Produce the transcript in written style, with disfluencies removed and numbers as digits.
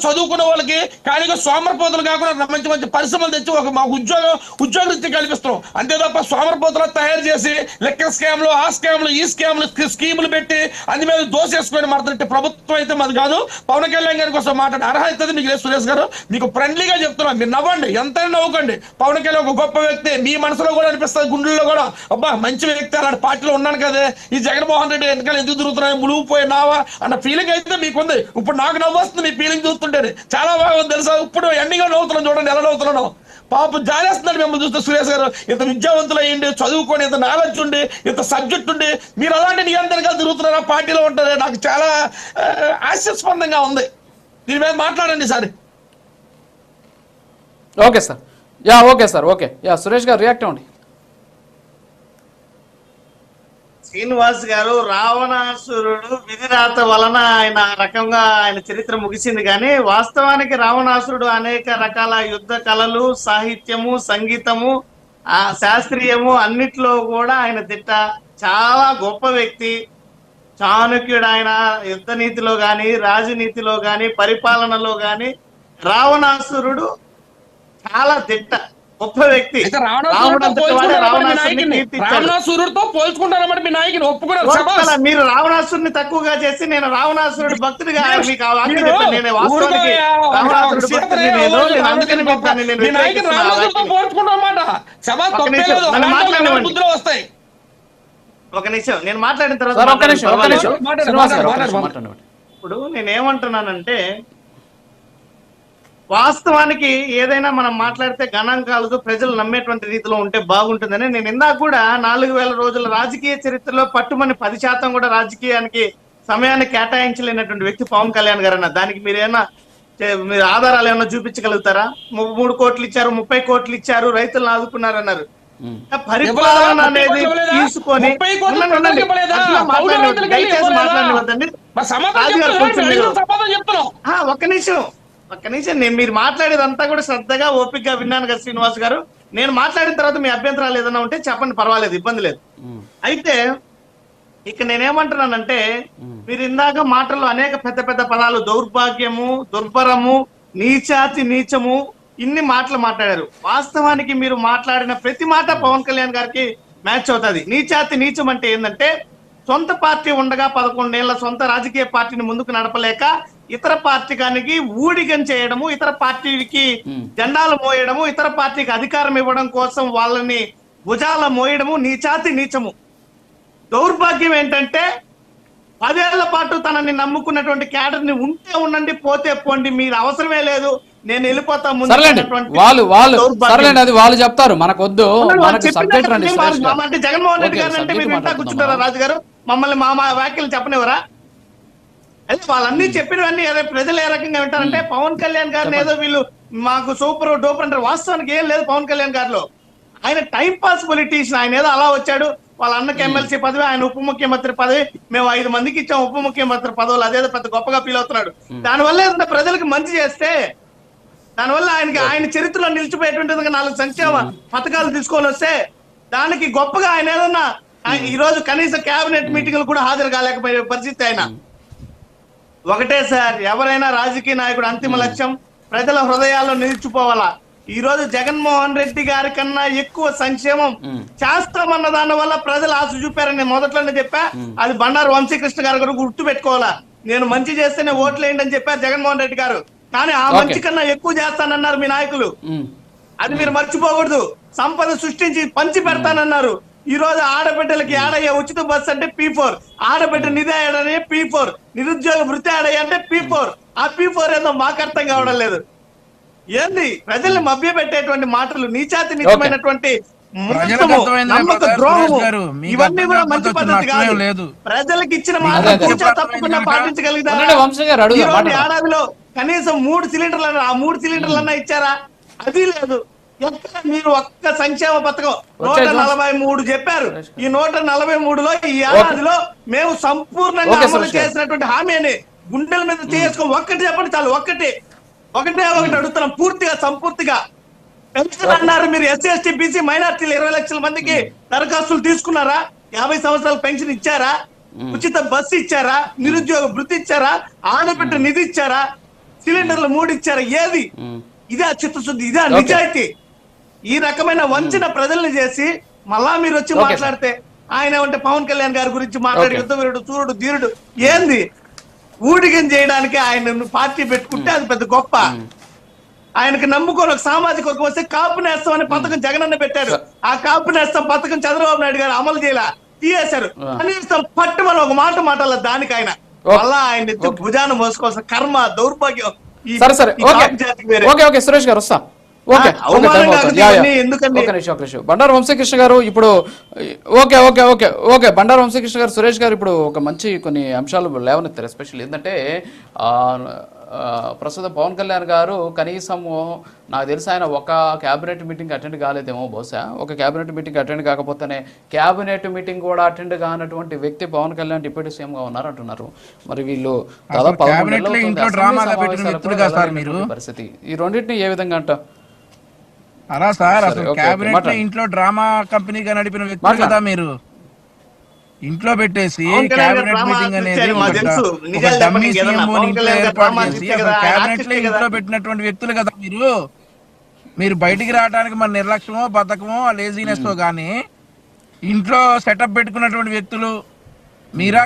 చదువుకున్న వాళ్ళకి కానీ సోమరపోతులు కాకుండా మంచి మంచి పరిశ్రమలు తెచ్చి ఒక మాకు ఉద్యోగ కల్పిస్తున్నాం. అంతే తప్ప సోమరపోతులు తయారు చేసి లెక్క స్కామ్లు, ఆ స్కామ్లు, ఈ స్కీములు పెట్టి అన్ని మీద దోసేసుకొని మాట్లాడితే ప్రభుత్వం అయితే మాది కాదు. పవన్ కళ్యాణ్ గారి కోసం మాట్లాడే అర్హత మీకు లేదు. సురేష్ గారు మీకు ఫ్రెండ్లీగా చెప్తున్నాం, మీరు నవ్వండి, ఎంతైనా నవ్వుకోండి. పవన్ కళ్యాణ్ ఒక గొప్ప వ్యక్తి, మీ మనసులో కూడా అనిపిస్తుంది, గుండెల్లో కూడా అబ్బా మంచి వ్యక్తి, అలాంటి పార్టీలో ఉన్నాను కదా, ఈ జగన్మోహన్ రెడ్డి వెనకాల ఎందుకు తిరుగుతున్నాయి, మునిగిపోయినావా అన్న ఫీలింగ్ అయితే మీకుంది. ఇప్పుడు నాకు నవ్వు వస్తుంది మీ ఫీలింగ్ చూస్తుంటే, చాలా బాగా తెలుసా. ఇప్పుడు ఎండిగా నవ్వుతున్నాం, చూడండి ఎలా నవ్వుతున్నాను. పాపం జాలేస్తున్నాడు మిమ్మల్ని చూస్తే. సురేష్ గారు ఇంత విద్యావంతులు అయ్యిండి, చదువుకొని, ఇంత నాలెడ్జ్ ఉండి, ఇంత సబ్జెక్ట్ ఉండి, మీరు అలాంటి నియంత్రణగా తిరుగుతున్నారు, ఆ పార్టీలో ఉంటారు. నాకు చాలా హాస్యాస్పదంగా ఉంది. దీని మీద మాట్లాడండి sir. Okay sir, okay sir, okay. Suresh గారు రియాక్ట్ అవ్వండి. శ్రీనివాస్ గారు, రావణాసురుడు విధిరాత వలన ఆయన రకంగా ఆయన చరిత్ర ముగిసింది, కానీ వాస్తవానికి రావణాసురుడు అనేక రకాల యుద్ధ కళలు, సాహిత్యము, సంగీతము, శాస్త్రీయము అన్నిట్లో కూడా ఆయన దిట్ట. చాలా గొప్ప వ్యక్తి, చాణక్యుడు. ఆయన యుద్ధ నీతిలో గాని, రాజనీతిలో గాని, పరిపాలనలో గాని రావణాసురుడు చాలా దిట్ట, గొప్ప వ్యక్తి. రావణాసురుడితో పోల్చుకుంటారన్నమాట మీ నాయకుని ఒప్పుకున్నారు. మీరు రావణాసురుని తక్కువగా చేసి నేను రావణాసురుడి భక్తుడిగా మీకు వాస్తవానికి రావణాసురుడి భక్తుడిని నేను, అందుకని వస్తాయి. ఒక నిమిషం నేను మాట్లాడిన తర్వాత ఇప్పుడు నేనేమంటున్నానంటే, వాస్తవానికి ఏదైనా మనం మాట్లాడితే గణాంకాలతో ప్రజలు నమ్మేటువంటి రీతిలో ఉంటే బాగుంటుందని నేను ఇందాక కూడా 4000 రోజుల రాజకీయ చరిత్రలో పట్టుమని 10% కూడా రాజకీయానికి సమయాన్ని కేటాయించలేనటువంటి వ్యక్తి పవన్ కళ్యాణ్ గారు అన్న. దానికి మీరు ఆధారాలు ఏమన్నా చూపించగలుగుతారా? 3 కోట్లు ఇచ్చారు, 30 కోట్లు ఇచ్చారు, రైతులను ఆదుకున్నారన్నారు. పరిపాలన అనేది తీసుకొని దయచేసి మాట్లాడవద్దండి. ఒక్క నిమిషం నేను మీరు మాట్లాడేదంతా కూడా శ్రద్ధగా ఓపికగా విన్నాను కదా శ్రీనివాస్ గారు. నేను మాట్లాడిన తర్వాత మీ అభ్యంతరాలు ఏదైనా ఉంటే చెప్పండి, పర్వాలేదు, ఇబ్బంది లేదు. అయితే ఇక నేనేమంటున్నానంటే, మీరు ఇందాక మాటల్లో అనేక పెద్ద పెద్ద పదాలు, దౌర్భాగ్యము, దుర్భరము, నీచాతి నీచము, ఇన్ని మాటలు మాట్లాడారు. వాస్తవానికి మీరు మాట్లాడిన ప్రతి మాట పవన్ కళ్యాణ్ గారికి మ్యాచ్ అవుతుంది. నీచాతి నీచం అంటే ఏంటంటే, సొంత పార్టీ ఉండగా 11 ఏళ్ల సొంత రాజకీయ పార్టీని ముందుకు నడపలేక ఇతర పార్టీకానికి ఊడిగం చేయడము, ఇతర పార్టీకి జెండాలు మోయడము, ఇతర పార్టీకి అధికారం ఇవ్వడం కోసం వాళ్ళని భుజాల మోయడము నీచాతి నీచము. దౌర్భాగ్యం ఏంటంటే, 10 ఏళ్ల పాటు తనని నమ్ముకున్నటువంటి క్యాడర్ ని ఉంటే ఉండండి, పోతే పోండి, మీరు అవసరమే లేదు, నేను వెళ్ళిపోతా ముందు. వాళ్ళు చెప్తారు, మనకు వద్దు. అంటే జగన్మోహన్ రెడ్డి గారిని అంటే మీరు వింటా కూర్చుంటారా రాజుగారు? మమ్మల్ని మా వ్యాఖ్యలు చెప్పనివరా? అయితే వాళ్ళన్నీ చెప్పినవన్నీ ప్రజలు ఏ రకంగా వింటారంటే, పవన్ కళ్యాణ్ గారిని ఏదో వీళ్ళు మాకు సూపర్ డూపర్ అంటారు. వాస్తవానికి ఏం లేదు పవన్ కళ్యాణ్ గారిలో. ఆయన టైం పాస్ పొలిటీషియన్. ఆయన ఏదో అలా వచ్చాడు, వాళ్ళ అన్నకి ఎమ్మెల్సీ పదవి, ఆయన ఉప ముఖ్యమంత్రి పదవి, మేము 5 మందికి ఇచ్చాం ఉప ముఖ్యమంత్రి పదవులు, అదేదో పెద్ద గొప్పగా ఫీల్ అవుతున్నాడు. దానివల్ల ఏదైనా ప్రజలకు మంచి చేస్తే, దానివల్ల ఆయన చరిత్రలో నిలిచిపోయేటువంటి 4 సంక్షేమ పథకాలు తీసుకొని వస్తే, దానికి గొప్పగా ఆయన ఏదన్నా ఈ రోజు కనీసం కేబినెట్ మీటింగ్లు కూడా హాజరు కాలేకపోయే పరిస్థితి. ఆయన ఒకటే సార్, ఎవరైనా రాజకీయ నాయకుడు అంతిమ లక్ష్యం ప్రజల హృదయాల్లో నిలిచిపోవాలా. ఈ రోజు జగన్మోహన్ రెడ్డి గారి కన్నా ఎక్కువ సంక్షేమం చేస్తామన్న దాని వల్ల ప్రజలు ఆశ చూపారని మొదట్లోనే చెప్పా. అది బండారు వంశీకృష్ణ గారు కూడా గుర్తు పెట్టుకోవాలా. నేను మంచి చేస్తేనే ఓట్లు వేయండి అని చెప్పారు జగన్మోహన్ రెడ్డి గారు, కానీ ఆ మంచి కన్నా ఎక్కువ చేస్తానన్నారు మీ నాయకులు. అది మీరు మర్చిపోకూడదు. సంపద సృష్టించి పంచి పెడతానన్నారు. ఈ రోజు ఆడబిడ్డలకి ఆడయ్యే ఉచిత బస్సు అంటే P4, ఆడబిడ్డ నిధి ఆడనే P4, నిరుద్యోగ వృత్తి ఆడయ్య అంటే P4. ఆ P4 ఏదో మాకు అర్థం కావడం లేదు. ఏంది ప్రజల్ని మభ్య పెట్టేటువంటి మాటలు, నీచాతి నిజమైనటువంటి నమ్మక ద్రోహము, ఇవన్నీ కూడా మంచి పద్ధతి కాదు. ప్రజలకు ఇచ్చిన మాట తప్పకుండా పాటించగలిగితే ఏడాదిలో కనీసం 3 సిలిండర్లు, ఆ 3 సిలిండర్లన్నా ఇచ్చారా? అది లేదు. ఎక్కడ మీరు ఒక్క సంక్షేమ పథకం 143 చెప్పారు. ఈ 143లో ఈ ఏడాదిలో మేము సంపూర్ణంగా అమలు చేసినటువంటి హామీని గుండెల మీద చేసుకొని ఒక్కటి చెప్పండి చాలు. ఒకటే అడుగుతున్నాం, పూర్తిగా సంపూర్తిగా. పెన్షన్ అన్నారు మీరు, ఎస్సీ ఎస్టీ బీసీ మైనార్టీలు 20 లక్షల మందికి దరఖాస్తులు తీసుకున్నారా? 50 సంవత్సరాల పెన్షన్ ఇచ్చారా? ఉచిత బస్సు ఇచ్చారా? నిరుద్యోగ వృత్తి ఇచ్చారా? ఆడబిడ్డ నిధి ఇచ్చారా? సిలిండర్లు 3 ఇచ్చారు. ఏది ఇదే చిత్తశుద్ధి, ఇదే నిజాయితీ? ఈ రకమైన వంచిన ప్రజల్ని చేసి మళ్ళా మీరు వచ్చి Okay, మాట్లాడితే ఆయన ఏమంటే పవన్ కళ్యాణ్ గారి గురించి మాట్లాడి Okay. యుద్ధ వీరుడు, సూర్యుడు, ధీరుడు ఏంది? ఊడిగం చేయడానికి ఆయన పార్టీ పెట్టుకుంటే అది పెద్ద గొప్ప. ఆయనకు నమ్ముకొని ఒక సామాజిక వర్గం వస్తే కాపు నేస్తం అనే పథకం జగనన్న పెట్టారు. ఆ కాపు నేస్తం పథకం చంద్రబాబు నాయుడు గారు అమలు చేయాల, తీయేశారు. కనీసం పట్టుమని ఒక మాట మాట్లాడాల దానికి ఆయన మళ్ళా ఆయన ఎత్తి భుజాన్ని మోసుకోవాల్సిన కర్మ, దౌర్భాగ్యం ఈ సరే సరే ఈ ఓకే కాపు జాతికి వేరే. ఓకే ఓకే సురేష్ గారు వస్తాం. ఓకే అవమానం కాకపోతే ఇవన్నీ ఎందుకండి? ఒక నిమిషం బండారు వంశీకృష్ణ గారు ఇప్పుడు okay okay okay okay Bandaru Vamsikrishna garu, Suresh గారు ఇప్పుడు ఒక మంచి కొన్ని అంశాలు లేవనెత్తారు. ఎస్పెషల్లీ ఏంటంటే ప్రస్తుతం పవన్ కళ్యాణ్ గారు కనీసము నాకు తెలిసి ఆయన ఒక క్యాబినెట్ మీటింగ్ అటెండ్ కాలేదేమో, బహుశా ఒక క్యాబినెట్ మీటింగ్ అటెండ్ కాకపోతేనే క్యాబినెట్ మీటింగ్ కూడా అటెండ్ కానటువంటి వ్యక్తి పవన్ కళ్యాణ్ డిప్యూటీ సీఎం గా ఉన్నారు అంటున్నారు. మరి వీళ్ళు దాదాపు 11 నెలలు పరిస్థితి, ఈ రెండింటిని ఏ విధంగా అంటారు? అలా సార్, అసలు క్యాబినెట్ ఇంట్లో డ్రామా కంపెనీగా నడిపిన వ్యక్తులు కదా మీరు. ఇంట్లో పెట్టేసి క్యాబినెట్ మీటింగ్ అనేది క్యాబినెట్ లో ఇంట్లో పెట్టినటువంటి వ్యక్తులు కదా మీరు. మీరు బయటికి రావడానికి మన నిర్లక్ష్యమో, బద్ధకమో, లేజీనెస్ తో గానీ ఇంట్లో సెటప్ పెట్టుకున్నటువంటి వ్యక్తులు మీరా?